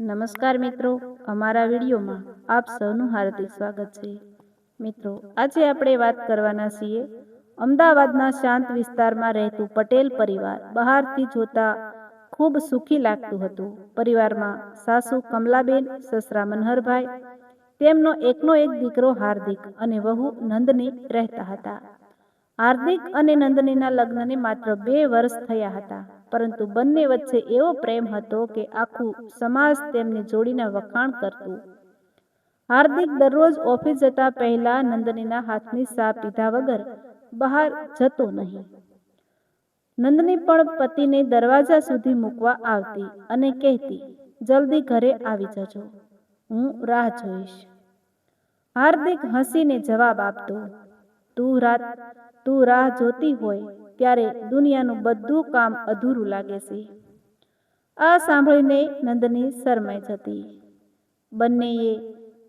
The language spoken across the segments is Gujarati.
નમસ્કાર મિત્રો, અમારા વિડીયોમાં આપ સૌનું હાર્દિક સ્વાગત છે. મિત્રો, આજે આપણે વાત કરવાના છીએ અમદાવાદના શાંત વિસ્તારમાં રહેતું પટેલ પરિવાર. બહારથી જોતા ખૂબ સુખી લાગતું હતું. પરિવારમાં સાસુ કમલાબેન, સસરા મનહરભાઈ, તેમનો એકનો એક દીકરો હાર્દિક અને વહુ નંદની રહેતા હતા. હાર્દિક અને નંદનીના લગ્નને માત્ર 2 વર્ષ થયા હતા, પરંતુ બંને વચ્ચે એવો પ્રેમ હતો કે આખું સમાજ તેમની જોડીના વખાણ કરતું. હાર્દિક દરરોજ ઓફિસ જતા પહેલા નંદનીના હાથની ચા પીધા વગર બહાર જતો નહીં. નંદની પણ પતિને દરવાજા સુધી મૂકવા આવતી અને કહેતી, જલ્દી ઘરે આવી જજો, હું રાહ જોઈશ. હાર્દિક હસીને જવાબ આપતો, તું રાહ જોતી હોય ત્યારે દુનિયાનું બધું કામ અધૂરું લાગે છે. આ સાંભળીને નંદની શરમાઈ જતી. બંનેએ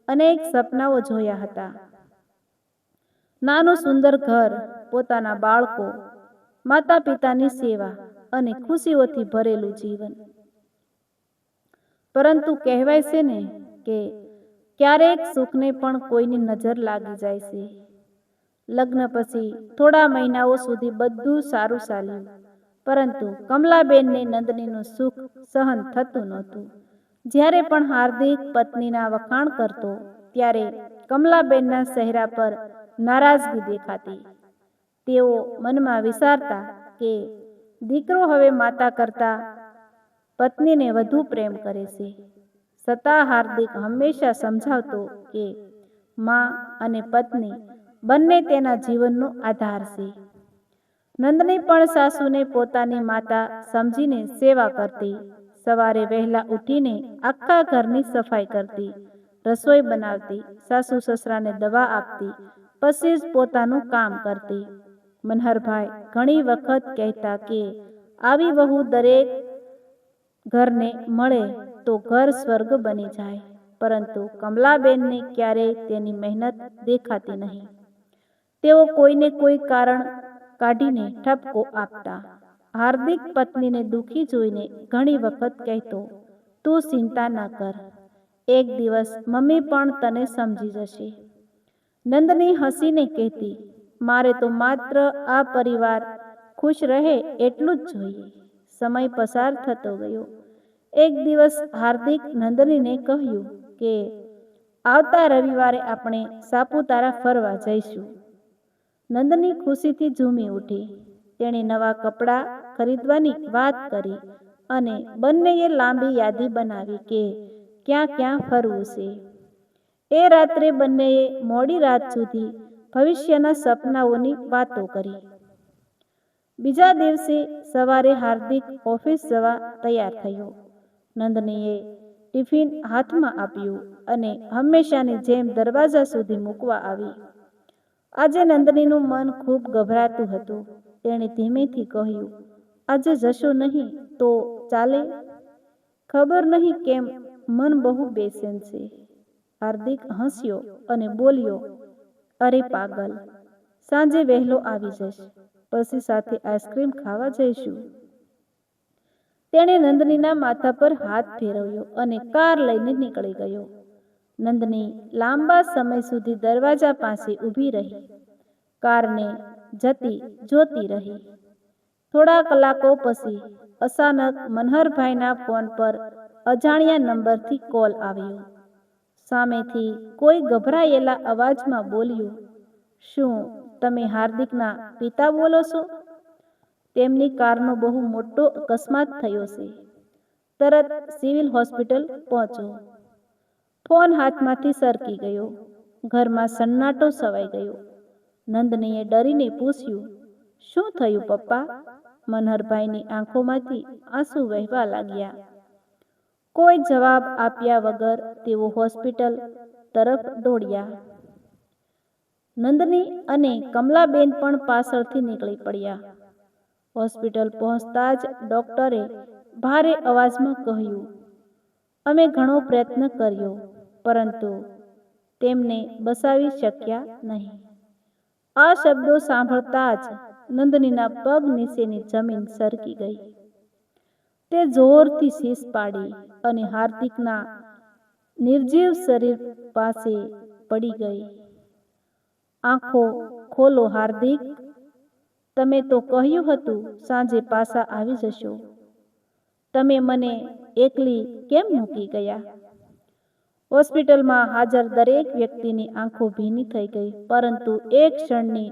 અનેક સપનાઓ જોયા હતા. નાનું સુંદર ઘર, પોતાના બાળકો, માતા પિતાની સેવા અને ખુશીઓથી ભરેલું જીવન. પરંતુ કહેવાય છે ને કે ક્યારેક સુખને પણ કોઈની નજર લાગી જાય છે. લગ્ન પછી થોડા મહિનાઓ સુધી બધું સારું ચાલ્યું, પરંતુ કમલાબેનને નંદનીનું સુખ સહન થતું નહોતું. જ્યારે પણ હાર્દિક પત્નીના વખાણ કરતો, ત્યારે કમલાબેનના ચહેરા પર નારાજગી દેખાતી. તેઓ મનમાં વિચારતા કે દીકરો હવે માતા કરતા પત્નીને વધુ પ્રેમ કરે છે. છતાં હાર્દિક હંમેશા સમજાવતો કે માં અને પત્ની બંને તેના જીવનનો આધાર છે. નંદની પણ સાસુને પોતાની માતા સમજીને સેવા કરતી. સવારે વહેલા ઉઠીને આખા ઘરની સફાઈ કરતી, રસોઈ બનાવતી, સાસુ સસરાને દવા આપતી, પછી જ પોતાનું કામ કરતી. મનહરભાઈ ઘણી વખત કહેતા કે આવી વહુ દરેક ઘરને મળે તો ઘર સ્વર્ગ બની જાય, પરંતુ કમલાબેનને ક્યારેય તેની મહેનત દેખાતી નહીં. તેઓ કોઈને કોઈ કારણ કાઢીને ઠપકો આપતા. હાર્દિક પત્નીને દુઃખી જોઈને ઘણી વખત કહેતો, તું ચિંતા ન કર, એક દિવસ મમ્મી પણ તને સમજી જશે. નંદની હસીને કહેતી, મારે તો માત્ર આ પરિવાર ખુશ રહે એટલું જ જોઈએ. સમય પસાર થતો ગયો. એક દિવસ હાર્દિક નંદનીને કહ્યું કે આવતા રવિવારે આપણે સાપુતારા ફરવા જઈશું. નંદની ખુશીથી ઝૂમી ઉઠી. તેણે નવા કપડાં ખરીદવાની વાત કરી અને બંનેએ લાંબી યાદી બનાવી કે ક્યાં ક્યાં ફરવું છે. એ રાત્રે બંનેએ મોડી રાત સુધી ભવિષ્યના સપનાઓની વાતો કરી. બીજા દિવસે સવારે હાર્દિક ઓફિસ જવા તૈયાર થયો. નંદનીએ ટિફિન હાથમાં આપ્યું અને હંમેશાની જેમ દરવાજા સુધી મૂકવા આવી. આજે નંદનીનું મન ખૂબ ગભરાતું હતું. તેણે ધીમેથી કહ્યું, આજે જશો નહીં તો ચાલે? ખબર નહીં કેમ મન બહુ બેચેન છે. હાર્દિક હસ્યો અને બોલ્યો, અરે પાગલ, સાંજે વહેલો આવી જઈશ, પછી સાથે આઈસ્ક્રીમ ખાવા જઈશું. તેણે નંદનીના માથા પર હાથ ફેરવ્યો અને કાર લઈને નીકળી ગયો. નંદની લાંબા સમય સુધી દરવાજા પાસે ઊભી રહી, કારને જતી જોતી રહી. થોડા કલાકો પછી અચાનક મનહરભાઈના ફોન પર અજાણ્યા નંબરથી કોલ આવ્યો. સામેથી કોઈ ગભરાયેલા અવાજમાં બોલ્યું, શું તમે હાર્દિકના પિતા બોલો છો? તેમની કારનો બહુ મોટો અકસ્માત થયો છે, તરત સિવિલ હોસ્પિટલ પહોંચો. ફોન હાથમાંથી સરકી ગયો. ઘરમાં સન્નાટો છવાઈ ગયો. નંદનીએ ડરીને પૂછ્યું, શું થયું પપ્પા? મનહરભાઈની આંખોમાંથી આંસુ વહેવા લાગ્યા. કોઈ જવાબ આપ્યા વગર તેઓ હોસ્પિટલ તરફ દોડ્યા. નંદની અને કમલાબેન પણ પાછળથી નીકળી પડ્યા. હોસ્પિટલ પહોંચતા જ ડોક્ટરે ભારે અવાજમાં કહ્યું, અમે ઘણો પ્રયત્ન કર્યો, પરંતુ તેમને બચાવી શક્યા નહીં. આ શબ્દો સાંભળતા જ નંદનીના પગ નીચેની જમીન સરકી ગઈ. તે જોરથી શીશ પાડી અને હાર્દિકના નિર્જીવ શરીર પાસે પડી ગઈ. આંખો ખોલો હાર્દિક, તમે તો કહ્યું હતું સાંજે પાછા આવી જશો. તમે મને એકલી કેમ મૂકી ગયા? હોસ્પિટલમાં હાજર દરેક વ્યક્તિની આંખો ભીની થઈ ગઈ, પરંતુ એક ક્ષણની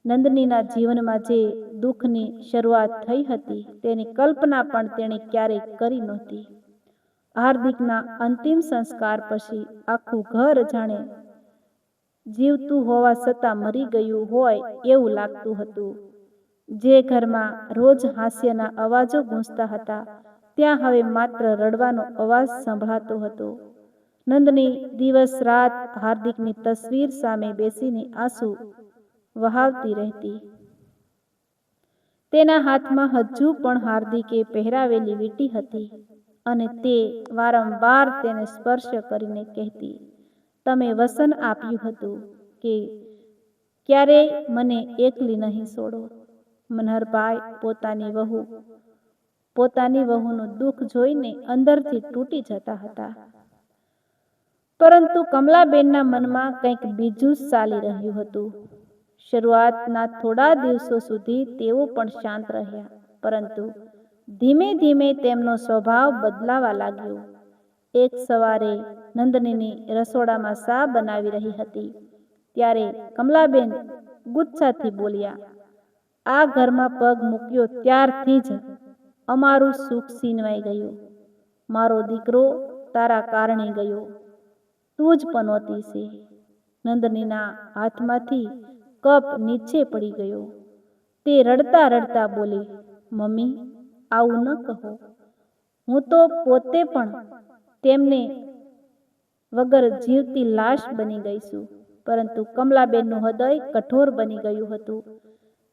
નંદનીના જીવનમાં જે દુઃખની શરૂઆત થઈ હતી તેની કલ્પના પણ તેણે ક્યારેય કરી નહોતી. હાર્દિકના અંતિમ સંસ્કાર પછી આખું ઘર જાણે જીવતું હોવા છતાં મરી ગયું હોય એવું લાગતું હતું. જે ઘરમાં રોજ હાસ્યના અવાજો ગૂંજતા હતા ત્યાં હવે માત્ર રડવાનો અવાજ સંભળાતો હતો. નંદની દિવસ રાત હાર્દિકની તસવીર સામે બેસીને આંસુ વહાવતી રહેતી. તેના હાથમાં હજુ પણ હાર્દિકે પહેરાવેલી વીંટી હતી અને તે વારંવાર તેને સ્પર્શ કરીને કહેતી, તમે વચન આપ્યું હતું કે ક્યારેય મને એકલી નહીં છોડો. મનહરભાઈ પોતાની વહુનું દુઃખ જોઈને અંદરથી તૂટી જતા હતા. પરંતુ કમલાબેનના મનમાં કંઈક બીજું જ ચાલી રહ્યું હતું. શરૂઆતના થોડા દિવસો સુધી તેઓ પણ શાંત રહ્યા, પરંતુ ધીમે ધીમે તેમનો સ્વભાવ બદલાવા લાગ્યો. એક સવારે નંદનીની રસોડામાં ચા બનાવી રહી હતી ત્યારે કમલાબેન ગુસ્સાથી બોલ્યા, આ ઘરમાં પગ મૂક્યો ત્યારથી જ અમારું સુખ છીનવાઈ ગયું. મારો દીકરો તારા કારણે ગયો. તું જ પનોતી છે. નંદનીના હાથમાંથી કપ નીચે પડી ગયો. તે રડતા રડતા બોલી, મમ્મી, આવું ન કહો. હું તો પોતે પણ તેમને વગર જીવતી લાશ બની ગઈ છું. પરંતુ કમલાબેનનું હૃદય કઠોર બની ગયું હતું.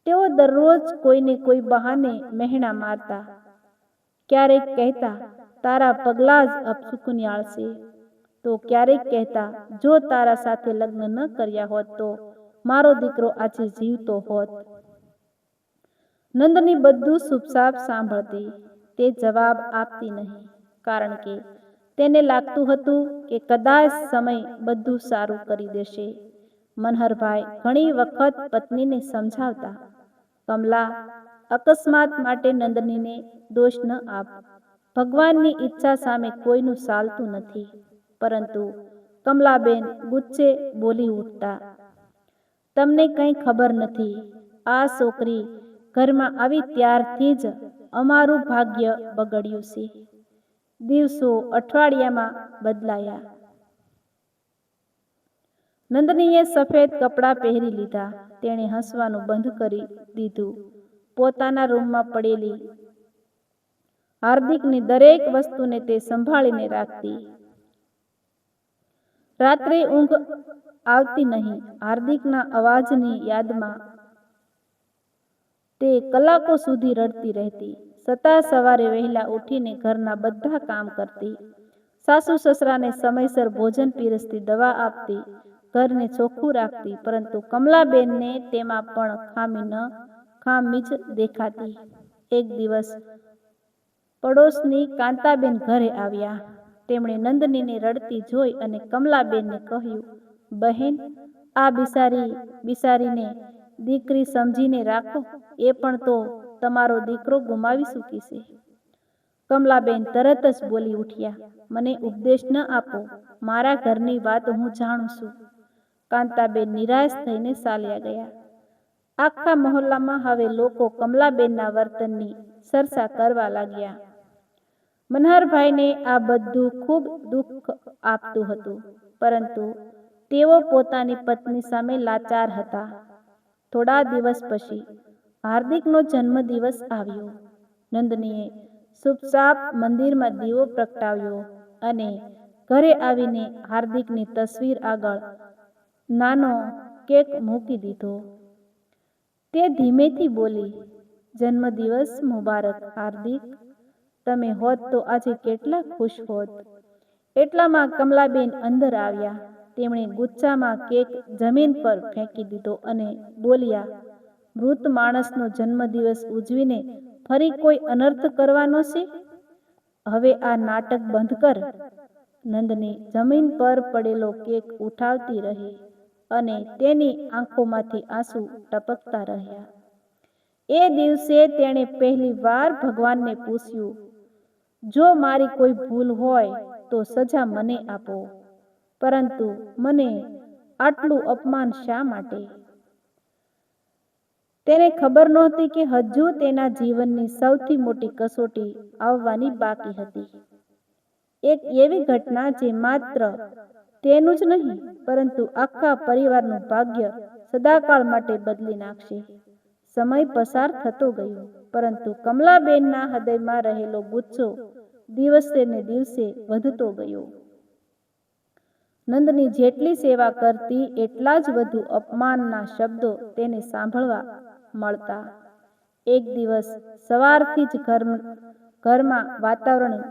તેઓ દરરોજ કોઈને કોઈ બહાને મહેણા મારતા. ક્યારેક કહેતા, તારા પગલાં જ અપશુકનિયાળ છે, તો ક્યારેક કહેતા, જો તારા સાથે લગ્ન ન કર્યા હોત તો મારો દીકરો આજે જીવતો હોત. નંદની બધું ચૂપચાપ સાંભળતી. તે જવાબ આપતી નહીં, કારણ કે તેને લાગતું હતું કે કદાચ સમય બધું સારું કરી દેશે. મનહરભાઈ ઘણી વખત પત્નીને સમજાવતા, કમલા, અકસ્માત માટે નંદનીને દોષ ન આપ. ભગવાનની ઈચ્છા સામે કોઈનું ચાલતું નથી. પરંતુ કમલાબેન ગુસ્સે બોલી ઉઠતા, તમને કંઈ ખબર નથી. આ છોકરી ઘરમાં આવી ત્યારથી જ અમારું ભાગ્ય બગડ્યું છે. દિવસો અઠવાડિયામાં બદલાયા. નંદનીએ સફેદ કપડાં પહેરી લીધા. તેણે હસવાનું બંધ કરી દીધું. પોતાના રૂમમાં પડેલી હાર્દિકની દરેક વસ્તુને તે સંભાળીને રાખતી. રાત્રે ઊંઘ આવતી નહીં. હાર્દિકના અવાજની યાદમાં તે કલાકો સુધી રડતી રહેતી. છતાં સવારે વહેલા ઉઠીને ઘરના બધા કામ કરતી. સાસુ સસરાને સમયસર ભોજન પીરસતી, દવા આપતી, ઘરને ચોખ્ખું રાખતી. પરંતુ કમલાબેનને તેમાં પણ ખામી જ દેખાતી. એક દિવસ પડોશની કાંતાબેન ઘરે આવ્યા. તેમણે નંદનીને રડતી જોઈ અને કમલાબેનને કહ્યું, બહેન, આ બિચારીને દીકરી સમજીને રાખો. એ પણ તો તમારો દીકરો ગુમાવી ચૂકી છે. કમલાબેન તરત જ બોલી ઉઠ્યા, મને ઉપદેશ ન આપો. મારા ઘરની વાત હું જાણું છું. કાંતાબેન નિરાશ થઈને ચાલ્યા ગયા. આખા મહોલ્લામાં હવે લોકો કમલાબેનના વર્તનની ચર્ચા કરવા લાગ્યા. મનહરભાઈને આ બધું ખૂબ દુઃખ આપતું હતું, પરંતુ તેઓ પોતાની પત્ની સામે લાચાર હતા. થોડા દિવસ પછી હાર્દિકનો જન્મદિવસ આવ્યો. નંદનીએ ચૂપચાપ મંદિરમાં દીવો પ્રગટાવ્યો અને ઘરે આવીને હાર્દિકની તસવીર આગળ નાનો કેક મૂકી દીધો. તે ધીમેથી બોલી, જન્મદિવસ મુબારક હાર્દિક. તમે હોત તો આજે કેટલા ખુશ હોત. એટલામાં કમલાબેન અંદર આવ્યા. તેમણે ગુચ્છામાં કેક જમીન પર ફેંકી દીધો અને બોલ્યા, મૃત માણસનો જન્મદિવસ ઉજવીને ફરી કોઈ અનર્થ કરવાનો છે? હવે આ નાટક બંધ કર. નંદની જમીન પર પડેલો કેક ઉઠાવતી રહી અને તેની આંખોમાંથી આંસુ ટપકતા રહ્યા. એ દિવસે તેણે પહેલી વાર ભગવાનને પૂછ્યું, જો મારી કોઈ ભૂલ હોય તો સજા મને આપો, પરંતુ મને આટલું અપમાન શા માટે? તેને ખબર નહોતી કે હજુ તેના જીવનની સૌથી મોટી કસોટી આવવાની બાકી હતી. એક એવી ઘટના જે માત્ર તેનું જ નહીં પરંતુ આખા પરિવારનું ભાગ્ય સદાકાળ માટે બદલી નાખશે. સમય પસાર થતો ગયો, પરંતુ કમલાબેનના હૃદયમાં રહેલો ગુસ્સો દિવસે ને દિવસે વધતો ગયો. નંદની જેટલી સેવા કરતી એટલા જ વધુ અપમાનના શબ્દો તેને સાંભળવા મળતા. એક દિવસ સવારથી જ ઘરમાં વાતાવરણ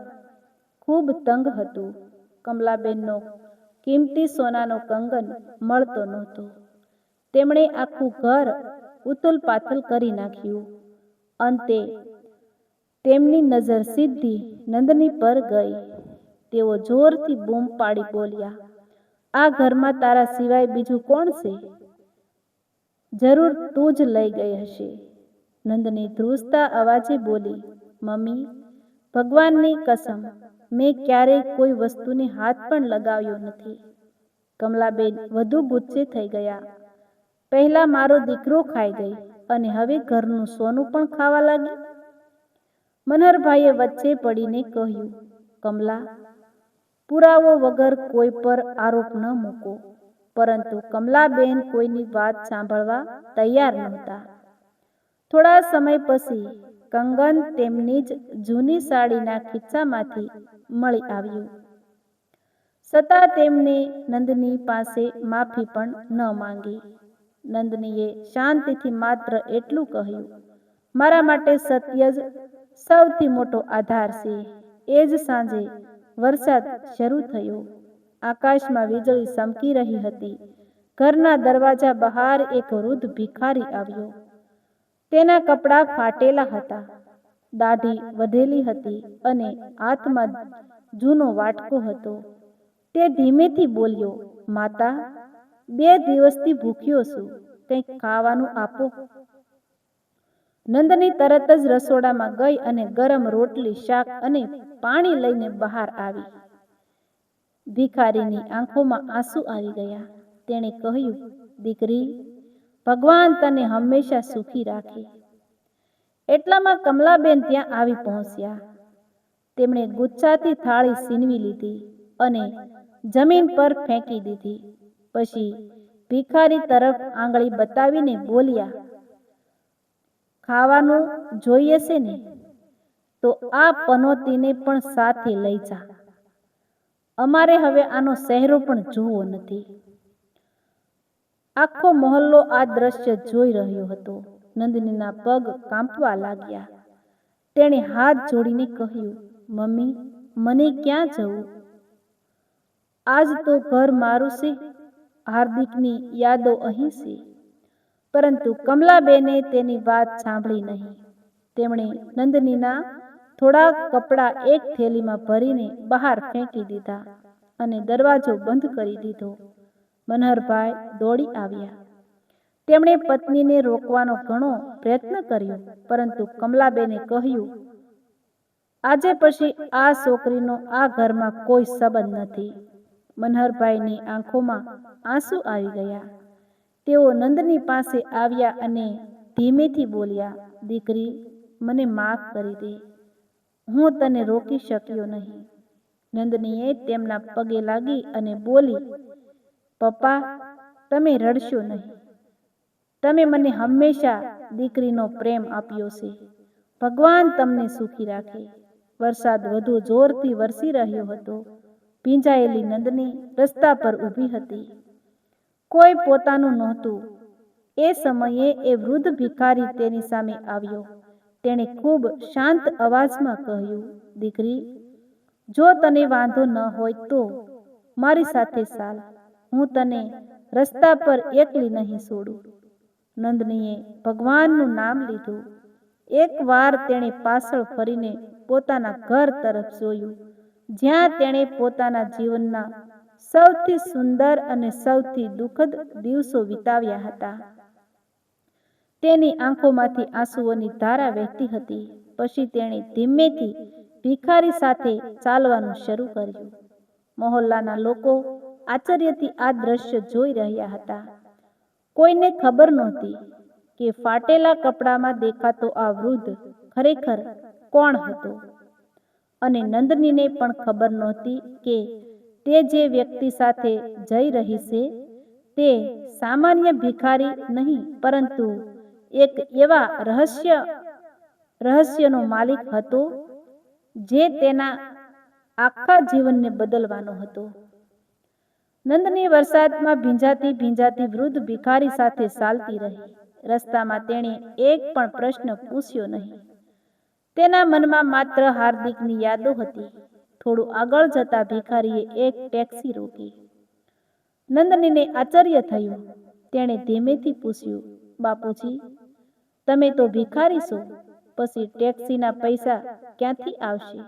ખૂબ તંગ હતું. કમલાબેનનો કિંમતી સોનાનો કંગન મળતો નહોતો. તેમણે આખું ઘર ઉથલપાથલ કરી નાખ્યું. અંતે તેમની નજર સીધી નંદની પર ગઈ. તેઓ જોરથી બૂમ પાડી બોલ્યા, આ ઘરમાં તારા સિવાય બીજું કોણ છે? જરૂર તું જ લઈ ગઈ હશે. નંદની ધ્રુસતા અવાજે બોલી, મમ્મી, ભગવાનની કસમ, મેં ક્યારેય કોઈ વસ્તુને હાથ પણ લગાવ્યો નથી. કમલાબેન વધુ ગુસ્સે થઈ ગયા. પહેલા મારો દીકરો ખાઈ ગઈ અને હવે ઘરનું સોનું પણ ખાવા લાગી. મનહરભાઈએ વચ્ચે પડીને કહ્યું, કમલા, પુરાવો વગર કોઈ પર આરોપ ન મૂકો. પરંતુ કમલાબેન કોઈની વાત સાંભળવા તૈયાર નહોતા. થોડા સમય પછી કંગન તેમની જ જૂની સાડીના ખિસ્સામાંથી મળી આવ્યું. છતાં તેમને નંદની પાસે માફી પણ ન માંગી. નંદનીએ શાંતિથી માત્ર એટલું કહ્યું, મારા માટે સત્ય જ સૌથી મોટો આધાર છે. એ જ સાંજે વરસાદ શરૂ થયો. આકાશમાં વીજળી ચમકી રહી હતી. ઘરના દરવાજા બહાર એક વૃદ્ધ ભિખારી આવ્યો. તેના કપડાં ફાટેલા હતા, દાઢી વધેલી હતી અને હાથમાં જૂનો વાટકો હતો. તે ધીમેથી બોલ્યો, માતા, 2 દિવસથી ભૂખ્યો છું, કંઈક ખાવાનું આપો. નંદની તરત જ રસોડામાં ગઈ અને ગરમ રોટલી, શાક અને પાણી લઈને બહાર આવી. ભિખારીની આંખોમાં આંસુ આવી ગયા. તેણે કહ્યું, દીકરી, ભગવાન તને હંમેશા સુખી રાખે. એટલામાં કમલાબેન ત્યાં આવી પહોંચ્યા. તેમણે ગુસ્સાથી થાળી છીનવી લીધી અને જમીન પર ફેંકી દીધી. પછી ભિખારી તરફ આંગળી બતાવીને બોલ્યા, ખાવાનું જોઈએ છે ને? તો આ પનોતીને પણ સાથે લઈ જા. અમારે હવે આનો ચહેરો પણ જોવો નથી. આખો મહોલ્લો આ દ્રશ્ય જોઈ રહ્યો હતો. નંદનીના પગ કાંપવા લાગ્યા. તેણે હાથ જોડીને કહ્યું, મમ્મી, મને ક્યાં જવું? આજ તો ઘર મારું છે, હાર્દિકની યાદો અહીં છે. પરંતુ કમલાબેને તેની વાત સાંભળી નહીં. તેમણે નંદનીના થોડા કપડાં એક થેલીમાં ભરીને બહાર ફેંકી દીધા અને દરવાજો બંધ કરી દીધો. મનહરભાઈ દોડી આવ્યા. તેમણે પત્નીને રોકવાનો ઘણો પ્રયત્ન કર્યો, પરંતુ કમલાબેને કહ્યું, આજે પછી આ છોકરીનો આ ઘરમાં કોઈ સંબંધ નથી. મનહરભાઈની આંખોમાં આંસુ આવી ગયા. તેઓ નંદની પાસે આવ્યા અને ધીમેથી બોલ્યા, દીકરી, મને માફ કરી દે. હું તને રોકી શક્યો નહીં. નંદનીએ તેમના પગે લાગી અને બોલી, પપ્પા, તમે રડશો નહીં. તમે મને હંમેશા દીકરીનો પ્રેમ આપ્યો છે. ભગવાન તમને સુખી રાખે. વરસાદ વધુ જોરથી વરસી રહ્યો હતો. ભીંજાયેલી નંદની રસ્તા પર ઊભી હતી. કોઈ પોતાનું નહોતું. એ સમયે એ વૃદ્ધ ભિખારી તેની સામે આવ્યો. તેણે ખૂબ શાંત અવાજમાં કહ્યું, દીકરી, જો તને વાંધો ન હોય તો મારી સાથે ચાલ. હું તને રસ્તા પર એકલી નહીં છોડું. નંદનીએ ભગવાનનું નામ લીધું. એક વાર તેણે પાછળ ફરીને પોતાના ઘર તરફ જોયું, જ્યાં તેણે પોતાના જીવનના સૌથી સુંદર અને સૌથી દુઃખદ દિવસો વિતાવ્યા હતા. તેની આંખોમાંથી આંસુઓની ધારા વહેતી હતી. પછી તેણે ધીમેથી ભિખારી સાથે ચાલવાનું શરૂ કર્યું. મહોલ્લાના લોકો આશ્ચર્યથી આ દ્રશ્ય જોઈ રહ્યા હતા. કોઈને ખબર નહોતી કે ફાટેલા કપડામાં દેખાતો આ વૃદ્ધ ખરેખર કોણ હતો, અને નંદનીને પણ ખબર નહોતી કે તે જે વ્યક્તિ સાથે જઈ રહી છે તે સામાન્ય ભિખારી નહીં, પરંતુ એક એવા રહસ્યનો માલિક હતો જે તેના આખા જીવનને બદલવાનો હતો. નંદની વરસાદમાં ભીંજાતી ભીંજાતી વૃદ્ધ ભિખારી સાથે ચાલતી રહી. રસ્તામાં તેણે એક પણ પ્રશ્ન પૂછ્યો નહીં. તેના મનમાં માત્ર હાર્દિકની યાદો હતી. થોડું આગળ જતા ભિખારીએ એક ટેક્સી રોકી. નંદનીને આશ્ચર્ય થયું. તેણે ધીમેથી પૂછ્યું, બાપુજી, તમે તો ભિખારી છો, પછી ટેક્સીના પૈસા ક્યાંથી આવશે?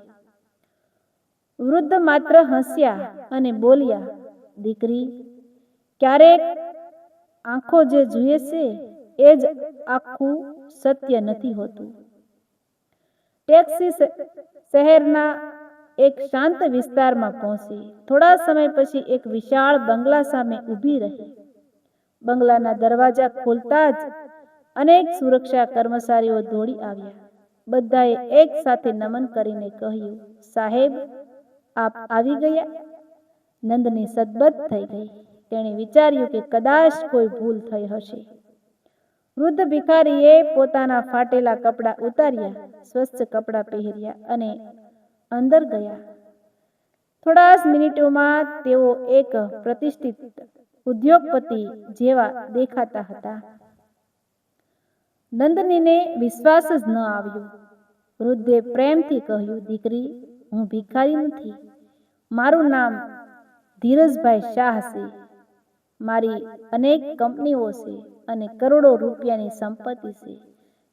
વૃદ્ધ માત્ર હસ્યા અને બોલ્યા, દીકરી, ક્યારેક આંખો જે જુએ છે એ જ આખું સત્ય નથી હોતું. ટેક્સી શહેરના એક શાંત વિસ્તારમાં પહોંચી. થોડા સમય પછી એક વિશાળ બંગલા સામે ઊભી રહી. બંગલાના દરવાજા ખોલતા જ અનેક સુરક્ષા કર્મચારીઓ દોડી આવ્યા. બધાએ એક સાથે નમન કરીને કહ્યું, સાહેબ, આપ આવી ગયા? નંદની સદબદ થઈ ગઈ. તેણે વિચાર્યું કે કદાચ કોઈ ભૂલ થઈ હશે. વૃદ્ધ ભિખારીએ પોતાના ફાટેલા કપડાં ઉતાર્યા, સ્વચ્છ કપડાં પહેર્યા અને અંદર ગયા. થોડા જ મિનિટોમાં તેઓ એક પ્રતિષ્ઠિત ઉદ્યોગપતિ જેવા દેખાતા હતા. નંદનીને વિશ્વાસ જ ન આવ્યો. વૃદ્ધે પ્રેમથી કહ્યું, દીકરી, હું ભિખારી નથી. મારું નામ ધીરજભાઈ શાહ છે. મારી અનેક કંપનીઓ છે અને કરોડો રૂપિયાની સંપત્તિ છે.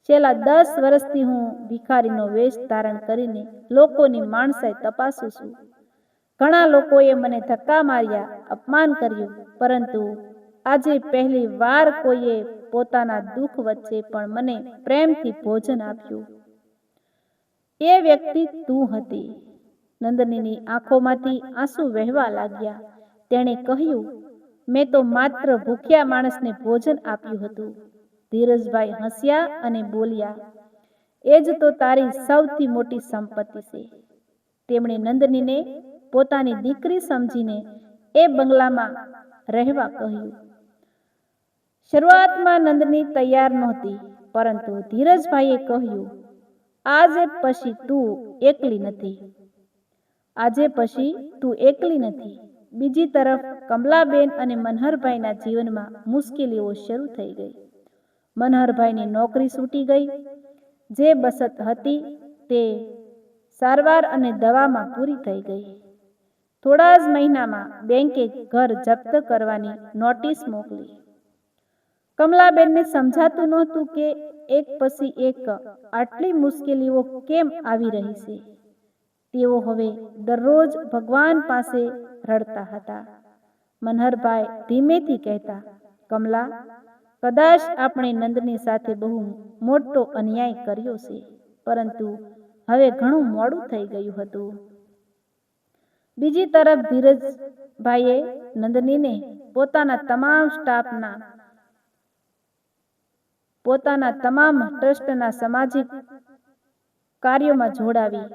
છેલ્લા 10 વર્ષથી હું ભિખારીનો વેશ ધારણ કરીને લોકોની માણસાઈ તપાસું છું. ઘણા લોકોએ મને ધક્કા માર્યા, અપમાન કર્યું, પરંતુ આજે પહેલી વાર કોઈએ પોતાના દુઃખ વચ્ચે પણ મને પ્રેમથી ભોજન આપ્યું. એ વ્યક્તિ તું હતી. નંદનીની આંખોમાંથી આંસુ વહેવા લાગ્યા. તેણે કહ્યું, મેં તો માત્ર ભૂખ્યા માણસને ભોજન આપ્યું હતું. ધીરજભાઈ હસ્યા અને બોલ્યા, એ જ તો તારી સૌથી મોટી સંપત્તિ છે. તેમણે નંદનીને પોતાની દીકરી સમજીને એ બંગલામાં રહેવા કહ્યું. શરૂઆતમાં નંદની તૈયાર નહોતી, પરંતુ ધીરજભાઈએ કહ્યું, આજે પછી તું એકલી નથી. બીજી તરફ કમલાબેન અને મનહરભાઈના જીવનમાં મુશ્કેલીઓ શરૂ થઈ ગઈ. મનહરભાઈની નોકરી છૂટી ગઈ. જે બચત હતી તે સારવાર અને દવામાં પૂરી થઈ ગઈ. થોડા જ મહિનામાં બેંકે ઘર જપ્ત કરવાની નોટિસ મોકલી. કમલાબેનને સમજાતું નહોતું કે એક પછી એક આટલી મુશ્કેલીઓ કેમ આવી રહી છે. તેઓ હવે દરરોજ ભગવાન પાસે રડતા હતા. મનહરભાઈ ધીમેથી કહેતા, કમલા, કદાચ આપણે નંદની સાથે બહુ મોટો અન્યાય કર્યો છે, પરંતુ હવે ઘણું મોડું થઈ ગયું હતું. બીજી તરફ ધીરજભાઈએ નંદનીને પોતાના તમામ ટ્રસ્ટના સામાજિક કાર્યોમાં જોડાવી.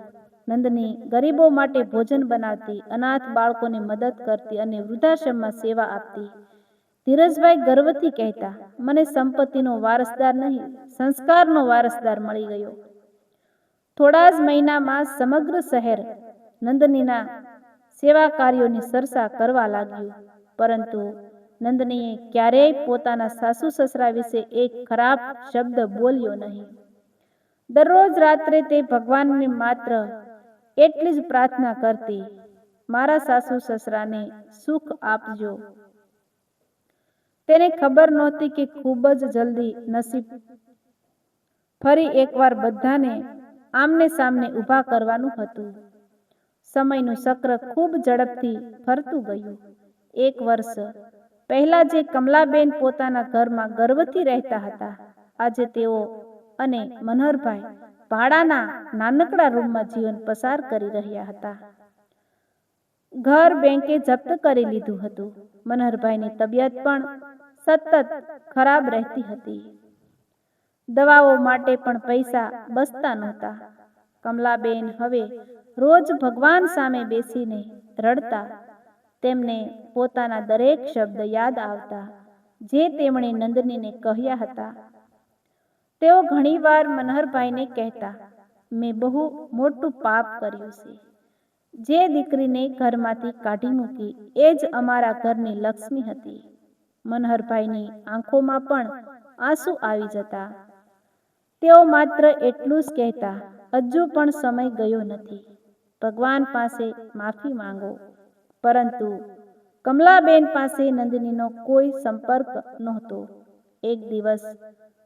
નંદની ગરીબો માટે ભોજન બનાવતી, અનાથ બાળકોને મદદ કરતી અને વૃદ્ધાશ્રમમાં સેવા આપતી. ધીરજભાઈ ગર્વથી કહેતા, મને સંપત્તિનો વારસદાર નહીં, સંસ્કારનો વારસદાર મળી ગયો. થોડા જ મહિનામાં સમગ્ર શહેર નંદનીના સેવા કાર્યોની ચર્ચા કરવા લાગ્યું, પરંતુ નંદનીએ ક્યારેય પોતાના સાસુ સસરા વિશે એક ખરાબ શબ્દ બોલ્યો નહીં. દરરોજ રાત્રે તે ભગવાનને માત્ર એટલી જ પ્રાર્થના કરતી, મારા સાસુ સસરાને સુખ આપજો. તેને ખબર નહોતી કે ખૂબ જ જલ્દી નસીબ ફરી એકવાર બધાને આમને સામને ઊભા કરવાનું હતું. સમયનું ચક્ર ખૂબ ઝડપથી ફરતું ગયું. 1 વર્ષ પહેલા જે કમલાબેન પોતાના ઘરમાં ગર્વથી રહેતા હતા, આજે તેઓ અને મનહરભાઈ ભાડાના નાનકડા રૂમમાં જીવન પસાર કરી રહ્યા હતા. ઘર બેંકે જપ્ત કરી લીધું હતું. મનહરભાઈની તબિયત પણ સતત ખરાબ રહેતી હતી. દવાઓ માટે પણ પૈસા બચતા નહોતા. કમલાબેન હવે રોજ ભગવાન સામે બેસીને રડતા. તેમને પોતાના દરેક શબ્દ યાદ આવતા જે તેમણે નંદનીને કહ્યા હતા. તેઓ ઘણીવાર મનહરભાઈને કહેતા, મેં બહુ મોટું પાપ કર્યું છે. જે દીકરીને ઘરમાંથી કાઢી મૂકી એ જ અમારા ઘરની લક્ષ્મી હતી. મનહરભાઈની આંખોમાં પણ આંસુ આવી જતા. તેઓ માત્ર એટલું જ કહેતા, હજુ પણ સમય ગયો નથી. ભગવાન પાસે માફી માંગો. પરંતુ કમલાબેન પાસે નંદનીનો કોઈ સંપર્ક નહોતો. એક દિવસ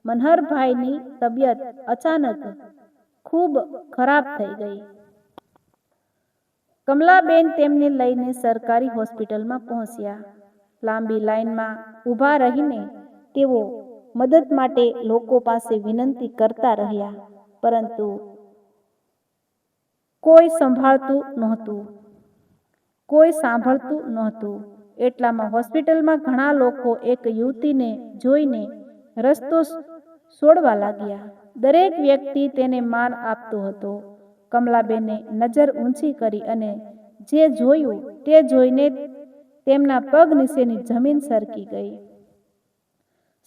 મનહરભાઈની તબિયત અચાનક ખૂબ ખરાબ થઈ ગઈ. કમલાબેન તેમને લઈને સરકારી હોસ્પિટલમાં પહોંચ્યા. લાંબી લાઈનમાં ઊભા રહીને તેઓ મદદ માટે લોકો પાસે વિનંતી કરતા રહ્યા, પરંતુ કોઈ સાંભળતું નહોતું. એટલામાં હોસ્પિટલમાં ઘણા લોકો એક યુવતીને જોઈને રસ્તો છોડવા લાગ્યા. દરેક વ્યક્તિ તેને માન આપતો હતો. કમલાબેને નજર ઊંચી કરી અને જે જોયું તે જોઈને તેમના પગ નીચેની જમીન સરકી ગઈ.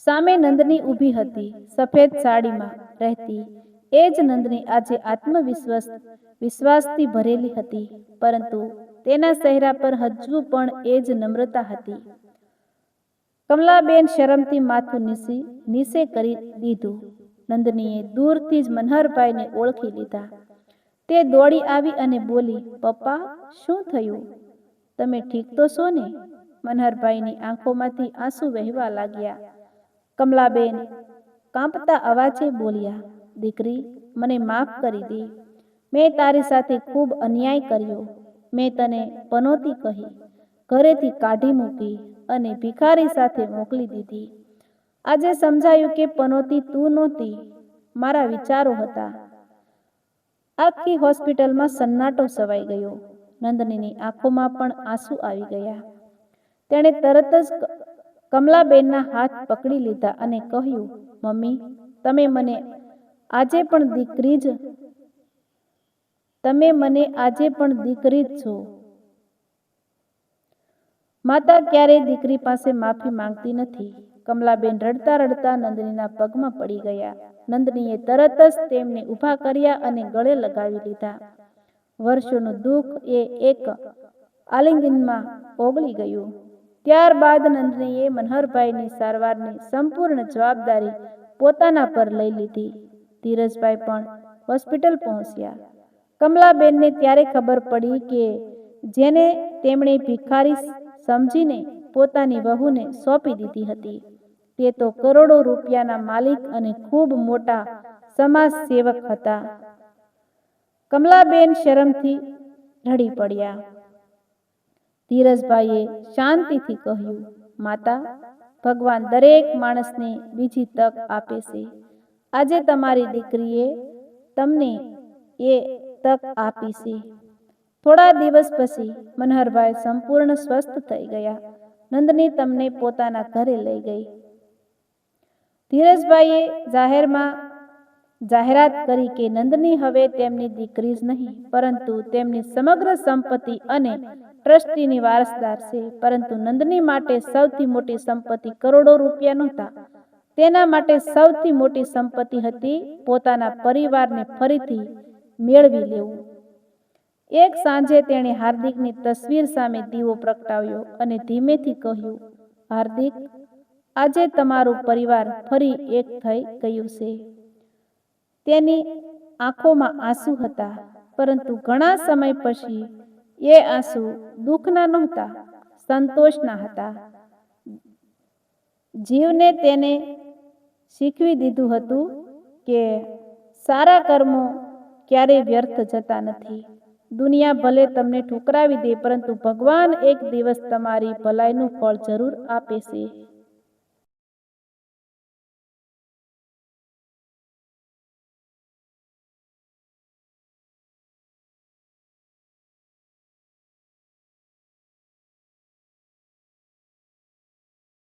સામે નંદની ઊભી હતી, સફેદ સાડીમાં રહેતી. એ જ નંદની આજે આત્મવિશ્વાસથી ભરેલી હતી, પરંતુ તેના ચહેરા પર હજુ પણ એ જ નમ્રતા હતી. કમલાબેન શરમથી માથું નીચે કરી દીધું. નંદનીએ દૂરથી જ મનહરભાઈને ઓળખી લીધા. તે દોડી આવી અને બોલી, પપ્પા, શું થયું? તમે ઠીક તો છો ને? મનહરભાઈની આંખોમાંથી આંસુ વહેવા લાગ્યા. કમલાબેન કાંપતા અવાજે બોલ્યા, દીકરી, મને માફ કરી દે. મેં તારી સાથે ખૂબ અન્યાય કર્યો. મેં તને પનોતી કહી, ઘરેથી કાઢી મૂકી અને ભિખારી સાથે મોકલી દીધી. આજે સમજાયું કે પનોતી તું નહોતી, મારા વિચારો હતા. આખી હોસ્પિટલમાં સન્નાટો છવાઈ ગયો. નંદનીની આંખોમાં પણ આંસુ આવી ગયા. તેણે તરત જ કમલાબેનના હાથ પકડી લીધા અને કહ્યું, મમ્મી, તમે મને આજે પણ દીકરી જ છો. માતા ક્યારેય દીકરી પાસે માફી માંગતી નથી. કમલાબેન રડતા રડતા નંદનીના પગમાં પડી ગયા. નંદનીએ તરત જ તેમને ઊભા કર્યા અને ગળે લગાવી લીધા. વર્ષોનું દુઃખ એ એક આલિંગનમાં ઓગળી ગયું. ત્યારબાદ નંદનીએ મનહરભાઈની સારવારની સંપૂર્ણ જવાબદારી પોતાના પર લઈ લીધી. ધીરજભાઈ પણ હોસ્પિટલ પહોંચ્યા. કમલાબેનને ત્યારે ખબર પડી કે જેને તેમણે ભિખારી સમજીને પોતાની વહુને સોંપી દીધી હતી, તે તો કરોડો રૂપિયાના માલિક અને ખૂબ મોટા સમાજ સેવક હતા. કમલાબેન શરમથી રડી પડ્યા. ધીરજભાઈએ શાંતિથી કહ્યું, માતા, ભગવાન દરેક માણસને બીજી તક આપે છે. આજે તમારી દીકરીએ તમને એ તક આપી છે. થોડા દિવસ પછી મનહરભાઈ સંપૂર્ણ સ્વસ્થ થઈ ગયા. નંદની તમને પોતાના ઘરે લઈ ગઈ. ધીરજભાઈએ જાહેરાત કરી કે નંદની હવે તેમની દીકરી જ નહીં, પરંતુ તેમની સમગ્ર સંપત્તિ અને ટ્રસ્ટીની વારસદાર છે. પરંતુ નંદની માટે સૌથી મોટી સંપત્તિ કરોડો રૂપિયા નહોતા. તેના માટે સૌથી મોટી સંપત્તિ હતી પોતાના પરિવારને ફરીથી મેળવી લેવું. એક સાંજે તેણે હાર્દિકની તસવીર સામે દીવો પ્રગટાવ્યો અને ધીમેથી કહ્યું, હાર્દિક, આજે તમારું પરિવાર ફરી એક થઈ ગયું છે. તેની આંખોમાં આંસુ હતા, પરંતુ ઘણા સમય પછી એ આંસુ દુઃખના નહોતા, સંતોષના હતા. જીવને તેને શીખવી દીધું હતું કે સારા કર્મો ક્યારેય વ્યર્થ જતા નથી. દુનિયા ભલે તમને ઠુકરાવી દે, પરંતુ ભગવાન એક દિવસ તમારી ભલાઈનું ફળ જરૂર આપે છે.